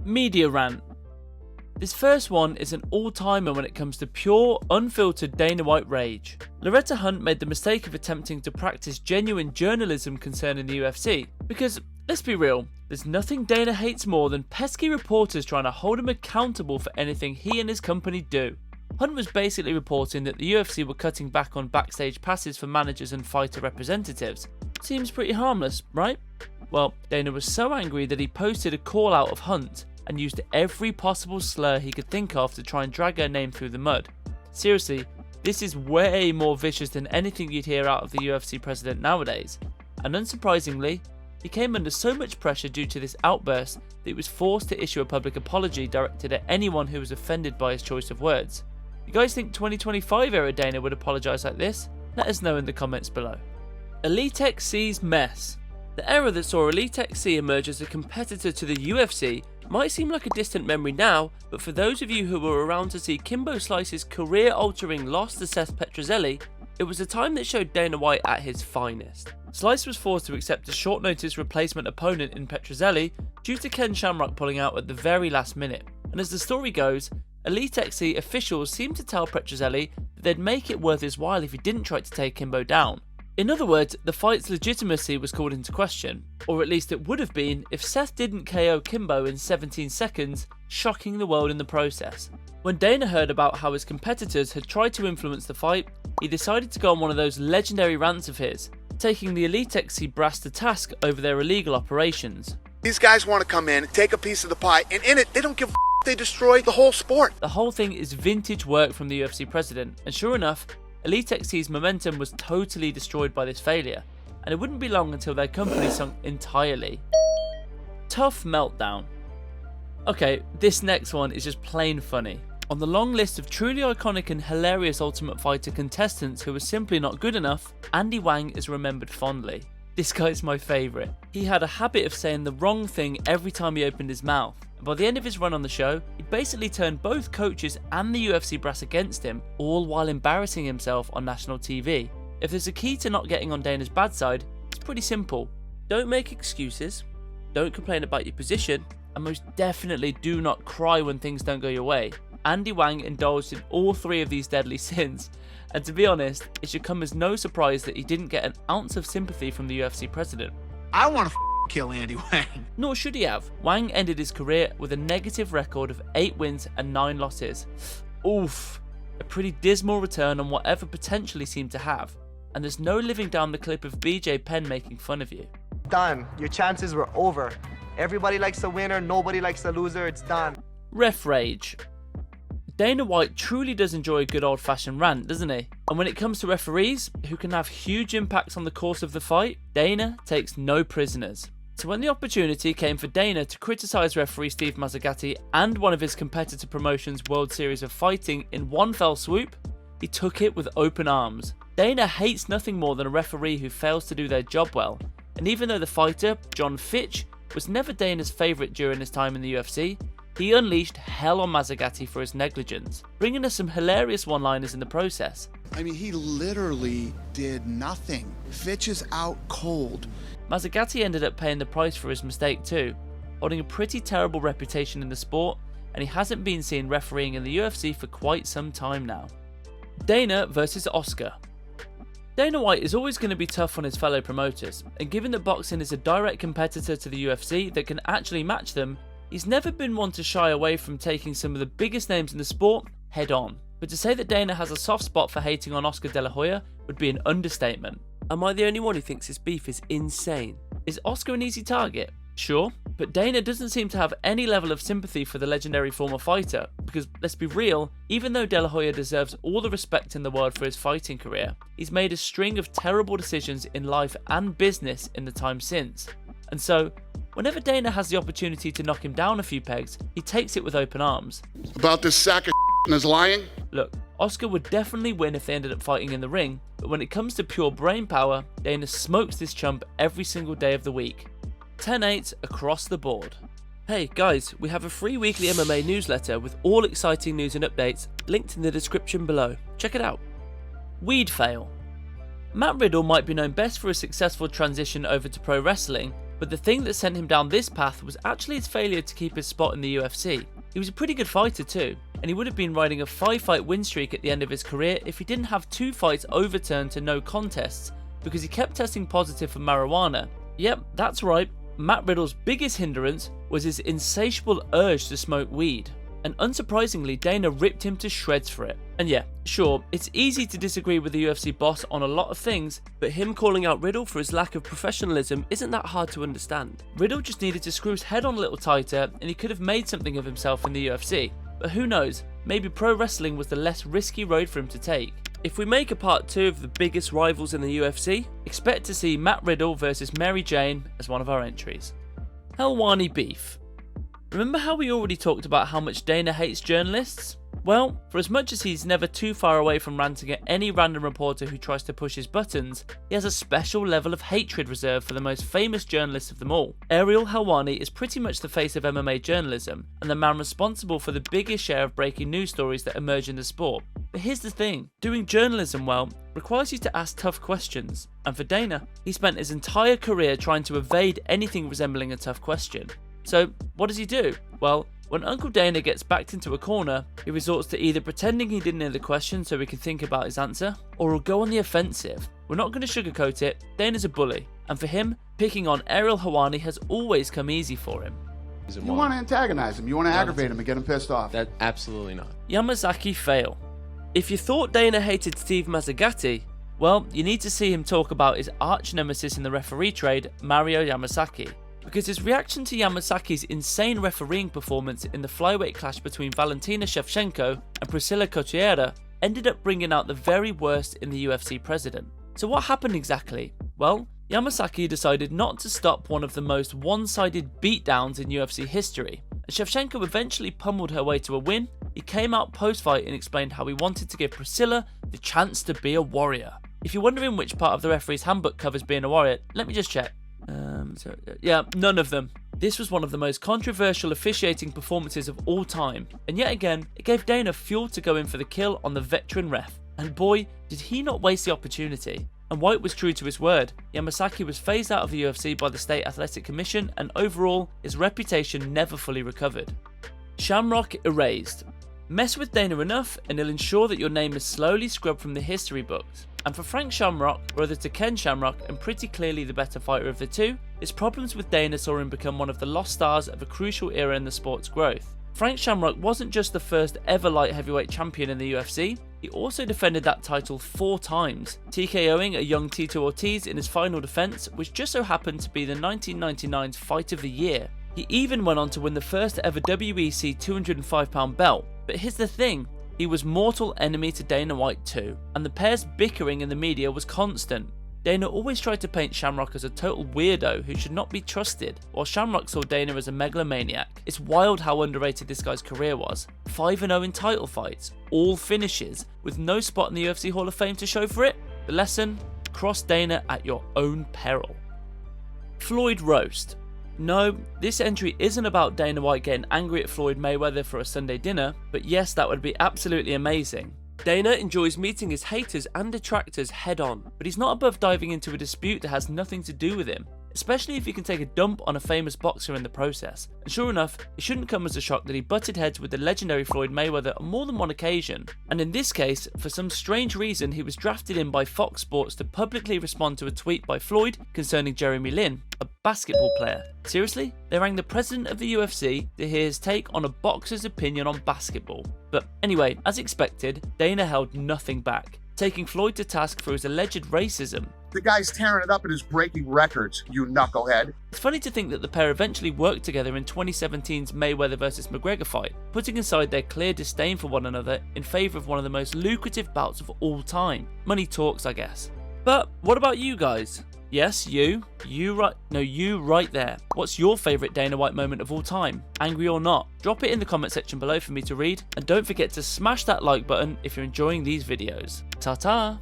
Media rant. This first one is an all-timer when it comes to pure, unfiltered Dana White rage. Loretta Hunt made the mistake of attempting to practice genuine journalism concerning the UFC, because, let's be real, there's nothing Dana hates more than pesky reporters trying to hold him accountable for anything he and his company do. Hunt was basically reporting that the UFC were cutting back on backstage passes for managers and fighter representatives. Seems pretty harmless, right? Well, Dana was so angry that he posted a call out of Hunt and used every possible slur he could think of to try and drag her name through the mud. Seriously, this is way more vicious than anything you'd hear out of the UFC president nowadays. And unsurprisingly, he came under so much pressure due to this outburst that he was forced to issue a public apology directed at anyone who was offended by his choice of words. You guys think 2025 era Dana would apologise like this? Let us know in the comments below. EliteXC's mess. The era that saw EliteXC emerge as a competitor to the UFC might seem like a distant memory now, but for those of you who were around to see Kimbo Slice's career-altering loss to Seth Petruzelli, it was a time that showed Dana White at his finest. Slice was forced to accept a short-notice replacement opponent in Petruzelli due to Ken Shamrock pulling out at the very last minute, and as the story goes, EliteXC officials seemed to tell Petruzelli that they'd make it worth his while if he didn't try to take Kimbo down. In other words, the fight's legitimacy was called into question, or at least it would have been if Seth didn't KO Kimbo in 17 seconds, shocking the world in the process. When Dana heard about how his competitors had tried to influence the fight, he decided to go on one of those legendary rants of his, taking the EliteXC brass to task over their illegal operations. These guys want to come in, take a piece of the pie, and in it, they don't give a f***, they destroy the whole sport. The whole thing is vintage work from the UFC president, and sure enough, EliteXC's momentum was totally destroyed by this failure, and it wouldn't be long until their company sunk entirely. TUF meltdown. Okay, this next one is just plain funny. On the long list of truly iconic and hilarious Ultimate Fighter contestants who were simply not good enough, Andy Wang is remembered fondly. This guy's my favourite. He had a habit of saying the wrong thing every time he opened his mouth. And by the end of his run on the show, he basically turned both coaches and the UFC brass against him, all while embarrassing himself on national TV. If there's a key to not getting on Dana's bad side, it's pretty simple. Don't make excuses, don't complain about your position, and most definitely do not cry when things don't go your way. Andy Wang indulged in all three of these deadly sins, and to be honest, it should come as no surprise that he didn't get an ounce of sympathy from the UFC president. I want to kill Andy Wang. Nor should he have. Wang ended his career with a negative record of 8 wins and 9 losses. Oof, a pretty dismal return on whatever potentially seemed to have, and there's no living down the clip of BJ Penn making fun of you. Done. Your chances were over. Everybody likes a winner, nobody likes a loser, it's done. Ref rage. Dana White truly does enjoy a good old-fashioned rant, doesn't he? And when it comes to referees, who can have huge impacts on the course of the fight, Dana takes no prisoners. So when the opportunity came for Dana to criticise referee Steve Mazzagatti and one of his competitor promotions' World Series of Fighting in one fell swoop, he took it with open arms. Dana hates nothing more than a referee who fails to do their job well, and even though the fighter, John Fitch, was never Dana's favourite during his time in the UFC, he unleashed hell on Mazzagatti for his negligence, bringing us some hilarious one-liners in the process. I mean, he literally did nothing. Fitch is out cold. Mazzagatti ended up paying the price for his mistake too, holding a pretty terrible reputation in the sport, and he hasn't been seen refereeing in the UFC for quite some time now. Dana versus Oscar. Dana White is always going to be tough on his fellow promoters, and given that boxing is a direct competitor to the UFC that can actually match them, he's never been one to shy away from taking some of the biggest names in the sport head on. But to say that Dana has a soft spot for hating on Oscar De La Hoya would be an understatement. Am I the only one who thinks this beef is insane? Is Oscar an easy target? Sure, but Dana doesn't seem to have any level of sympathy for the legendary former fighter, because let's be real, even though De La Hoya deserves all the respect in the world for his fighting career, he's made a string of terrible decisions in life and business in the time since. And so, whenever Dana has the opportunity to knock him down a few pegs, he takes it with open arms. About this sack of and is lying? Look, Oscar would definitely win if they ended up fighting in the ring, but when it comes to pure brain power, Dana smokes this chump every single day of the week. 10-8 across the board. Hey guys, we have a free weekly MMA newsletter with all exciting news and updates linked in the description below. Check it out. Weed fail. Matt Riddle might be known best for a successful transition over to pro wrestling, But the thing that sent him down this path was actually his failure to keep his spot in the UFC. He was a pretty good fighter too, and he would have been riding a 5-fight win streak at the end of his career if he didn't have 2 fights overturned to no contests because he kept testing positive for marijuana. Yep, that's right, Matt Riddle's biggest hindrance was his insatiable urge to smoke weed. And unsurprisingly, Dana ripped him to shreds for it. And yeah, sure, it's easy to disagree with the UFC boss on a lot of things, but him calling out Riddle for his lack of professionalism isn't that hard to understand. Riddle just needed to screw his head on a little tighter and he could have made something of himself in the UFC. But who knows, maybe pro wrestling was the less risky road for him to take. If we make a part 2 of the biggest rivals in the UFC, expect to see Matt Riddle versus Mary Jane as one of our entries. Helwani beef. Remember how we already talked about how much Dana hates journalists? Well, for as much as he's never too far away from ranting at any random reporter who tries to push his buttons, he has a special level of hatred reserved for the most famous journalist of them all. Ariel Helwani is pretty much the face of MMA journalism, and the man responsible for the biggest share of breaking news stories that emerge in the sport. But here's the thing, doing journalism well requires you to ask tough questions, and for Dana, he spent his entire career trying to evade anything resembling a tough question. So, what does he do? Well, when Uncle Dana gets backed into a corner, he resorts to either pretending he didn't hear the question so he can think about his answer, or he'll go on the offensive. We're not going to sugarcoat it, Dana's a bully, and for him, picking on Ariel Helwani has always come easy for him. You want to antagonize him, you want to aggravate him and get him pissed off. That absolutely not. Yamasaki fail. If you thought Dana hated Steve Mazzagatti, well, you need to see him talk about his arch nemesis in the referee trade, Mario Yamasaki. Because his reaction to Yamasaki's insane refereeing performance in the flyweight clash between Valentina Shevchenko and Priscilla Cotiera ended up bringing out the very worst in the UFC president. So what happened exactly? Well, Yamasaki decided not to stop one of the most one-sided beatdowns in UFC history. As Shevchenko eventually pummeled her way to a win, he came out post-fight and explained how he wanted to give Priscilla the chance to be a warrior. If you're wondering which part of the referee's handbook covers being a warrior, let me just check. None of them. This was one of the most controversial officiating performances of all time, and yet again, it gave Dana fuel to go in for the kill on the veteran ref. And boy, did he not waste the opportunity. And White was true to his word. Yamasaki was phased out of the UFC by the State Athletic Commission, and overall, his reputation never fully recovered. Shamrock erased. Mess with Dana enough, and he'll ensure that your name is slowly scrubbed from the history books. And for Frank Shamrock, brother to Ken Shamrock and pretty clearly the better fighter of the two, his problems with Dana saw him become one of the lost stars of a crucial era in the sport's growth. Frank Shamrock wasn't just the first ever light heavyweight champion in the UFC, he also defended that title 4 times, TKOing a young Tito Ortiz in his final defense, which just so happened to be the 1999 Fight of the Year. He even went on to win the first ever WEC 205-pound belt, but here's the thing, he was mortal enemy to Dana White too, and the pair's bickering in the media was constant. Dana always tried to paint Shamrock as a total weirdo who should not be trusted, while Shamrock saw Dana as a megalomaniac. It's wild how underrated this guy's career was. 5-0 in title fights, all finishes, with no spot in the UFC Hall of Fame to show for it. The lesson? Cross Dana at your own peril. Floyd roast. No, this entry isn't about Dana White getting angry at Floyd Mayweather for a Sunday dinner, but yes, that would be absolutely amazing. Dana enjoys meeting his haters and detractors head on, but he's not above diving into a dispute that has nothing to do with him, especially if he can take a dump on a famous boxer in the process. And sure enough, it shouldn't come as a shock that he butted heads with the legendary Floyd Mayweather on more than one occasion. And in this case, for some strange reason, he was drafted in by Fox Sports to publicly respond to a tweet by Floyd concerning Jeremy Lin, a basketball player. Seriously? They rang the president of the UFC to hear his take on a boxer's opinion on basketball. But anyway, as expected, Dana held nothing back, taking Floyd to task for his alleged racism. The guy's tearing it up and is breaking records, you knucklehead. It's funny to think that the pair eventually worked together in 2017's Mayweather vs McGregor fight, putting aside their clear disdain for one another in favour of one of the most lucrative bouts of all time. Money talks, I guess. But what about you guys? Yes, you right there. What's your favourite Dana White moment of all time? Angry or not? Drop it in the comment section below for me to read, and don't forget to smash that like button if you're enjoying these videos. Ta-ta!